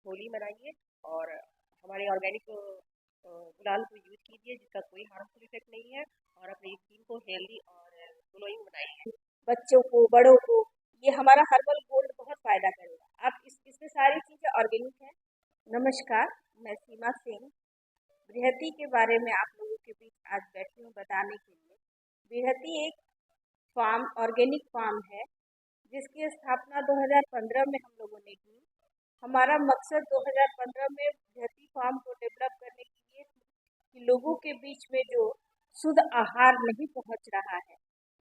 होली मनाइए और हमारे ऑर्गेनिक गुलाल को यूज कीजिए जिसका कोई हार्मफुल इफेक्ट नहीं है और अपनी स्किन को हेल्दी और ग्लोइंग बनाइए। बच्चों को, बड़ों को, ये हमारा हर्बल गोल्ड बहुत फायदा करेगा। आप इसमें सारी चीजें ऑर्गेनिक है। नमस्कार, मैं सीमा सिंह बृहति के बारे में आप लोगों के बीच आज बैठी हूँ बताने के लिए। बृहति एक फार्म, ऑर्गेनिक फार्म है जिसकी स्थापना 2015 में हम लोगों ने की। हमारा मकसद 2015 में बृहति फार्म को डेवलप करने के लिए कि लोगों के बीच में जो शुद्ध आहार नहीं पहुंच रहा है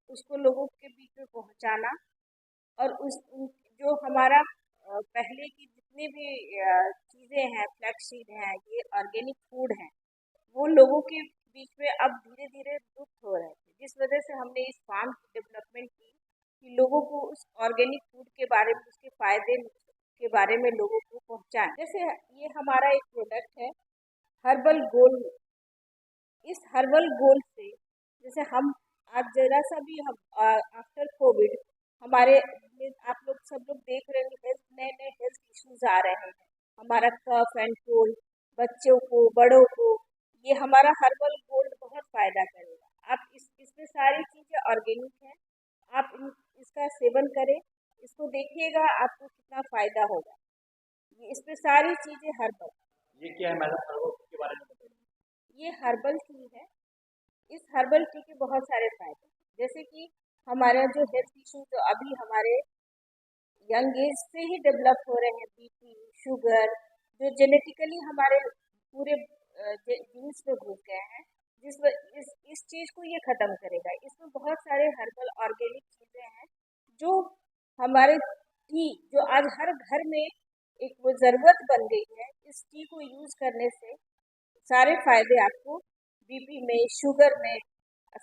उसको लोगों के बीच में पहुंचाना, और जो हमारा पहले की जितनी भी चीज़ें हैं, फ्लैक्ससीड हैं, ये ऑर्गेनिक फूड हैं, वो लोगों के बीच में अब धीरे धीरे लुप्त हो रहे थे, जिस वजह से हमने इस फार्म की डेवलपमेंट की कि लोगों को उस ऑर्गेनिक फूड के बारे में, उसके फायदे के बारे में लोगों को पहुंचाएं। जैसे ये हमारा एक प्रोडक्ट है हर्बल गोल्ड। इस हर्बल गोल्ड से जैसे हम आज जरा सा भी हम आफ्टर कोविड हमारे आप लोग सब लोग देख रहे हैं नए नए हेल्थ इश्यूज आ रहे हैं, हमारा कफ एंड कोल्ड, बच्चों को, बड़ों को, ये हमारा हर्बल गोल्ड बहुत फायदा करेगा। आप इसमें सारी चीज़ें ऑर्गेनिक हैं। आप इसका सेवन करें, इसको देखिएगा आपको कितना फायदा होगा। ये इसमें सारी चीज़ें हर्बल। ये क्या है मैडम, हर्बल के बारे में बताइए। ये हर्बल टी है। इस हर्बल टी के बहुत सारे फायदे, जैसे कि हमारे जो हेल्थ इशू जो अभी हमारे यंग एज से ही डेवलप हो रहे हैं, बीपी, शुगर, जो जेनेटिकली हमारे पूरे जीन्स में घुस गए हैं, इस चीज़ को ये ख़त्म करेगा। इसमें बहुत सारे हर्बल ऑर्गेनिक चीज़ें हैं जो हमारे टी, जो आज हर घर में एक वो ज़रूरत बन गई है, इस टी को यूज़ करने से सारे फायदे आपको बीपी में, शुगर में,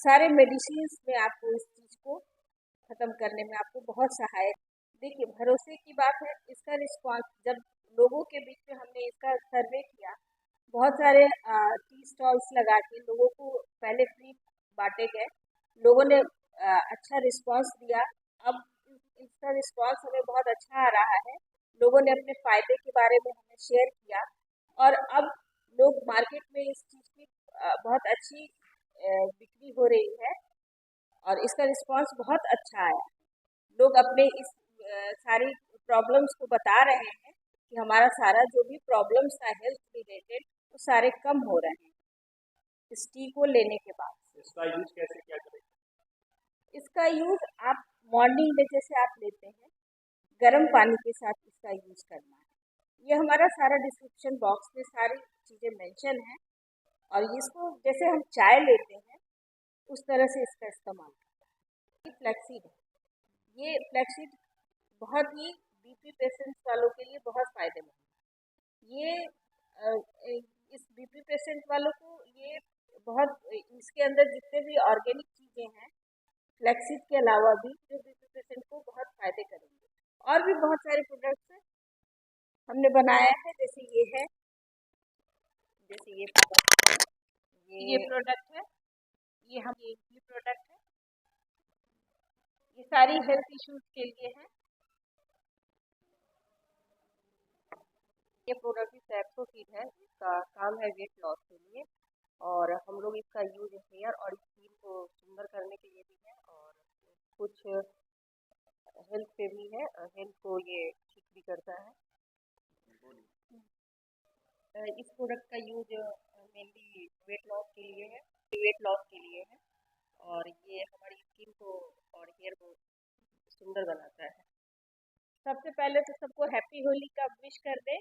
सारे मेडिसिन में आपको इस चीज़ को ख़त्म करने में आपको बहुत सहायक। देखिए, भरोसे की बात है। इसका रिस्पांस जब लोगों के बीच में हमने इसका सर्वे किया, बहुत सारे टी स्टॉल्स लगा के लोगों को पहले फ्री बांटे गए, लोगों ने अच्छा रिस्पांस दिया। अब इसका रिस्पांस हमें बहुत अच्छा आ रहा है। लोगों ने अपने फ़ायदे के बारे में हमें शेयर किया और अब लोग मार्केट में इस चीज़ की बहुत अच्छी बिक्री हो रही है और इसका रिस्पांस बहुत अच्छा आया। लोग अपने इस सारी प्रॉब्लम्स को बता रहे हैं कि हमारा सारा जो भी प्रॉब्लम्स था हेल्थ रिलेटेड वो सारे कम हो रहे हैं इस टी को लेने के बाद। इसका यूज कैसे क्या करें? इसका यूज़ आप मॉर्निंग में जैसे आप लेते हैं, गर्म पानी के साथ इसका यूज़ करना है। ये हमारा सारा डिस्क्रिप्शन बॉक्स में सारी चीज़ें मेंशन है और इसको जैसे हम चाय लेते हैं उस तरह से इसका इस्तेमाल करना है। ये फ्लैक्सीड है। ये फ्लैक्सीड बहुत ही बीपी पेशेंट्स वालों के लिए बहुत फ़ायदेमंद है। ये इस बीपी पेशेंट वालों को ये बहुत, इसके अंदर जितने भी ऑर्गेनिक चीज़ें हैं फ्लैक्सीड के अलावा भी, जो बीपी पेशेंट को बहुत फ़ायदे करेंगे। और भी बहुत सारे प्रोडक्ट्स हमने बनाया है, जैसे ये है, जैसे ये प्रोडक्ट है, ये प्रोडक्ट है, ये सारी हेल्थ इश्यूज के लिए है। ये प्रोडक्ट सैप्सोफिट है, इसका काम है वेट लॉस के लिए और हम लोग इसका यूज हेयर और स्किन को सुंदर करने के लिए भी है और कुछ हेल्थ पे भी है, हेल्थ को ये ठीक भी करता है। इस प्रोडक्ट का यूज मेनली वेट लॉस के लिए है और ये हमारी स्किन को और हेयर को सुंदर बनाता है। सबसे पहले तो सबको हैप्पी होली का विश कर दें।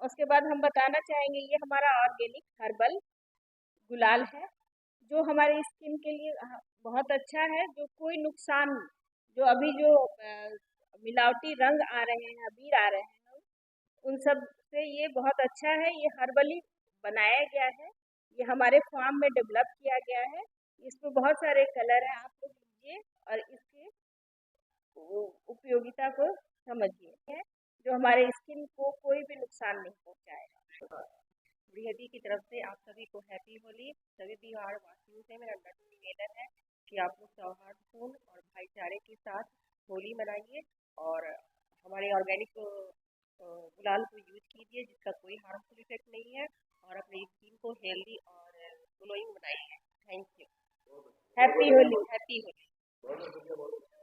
उसके बाद हम बताना चाहेंगे ये हमारा ऑर्गेनिक हर्बल गुलाल है जो हमारी स्किन के लिए बहुत अच्छा है, जो कोई नुकसान, जो अभी जो मिलावटी रंग आ रहे हैं, अबीर आ रहे हैं, उन सब से ये बहुत अच्छा है। ये हर्बली बनाया गया है, ये हमारे फार्म में डेवलप किया गया है। इसमें बहुत सारे कलर हैं, आप लोग लीजिए और इसके उपयोगिता को समझिए, जो हमारे स्किन को कोई भी नुकसान नहीं पहुंचाएगा। बृहति की तरफ से आप सभी को हैप्पी होली। सभी बिहार वासियों से मेरा नम्र निवेदन है कि आप लोग सौहार्दपूर्ण और भाईचारे के साथ होली मनाइए और हमारे ऑर्गेनिक गुलाल को यूज कीजिए जिसका कोई हार्मफुल इफेक्ट नहीं है और अपनी स्किन को हेल्दी और ग्लोइंग बनाइए। Thank you. Happy Holi. Happy Holi.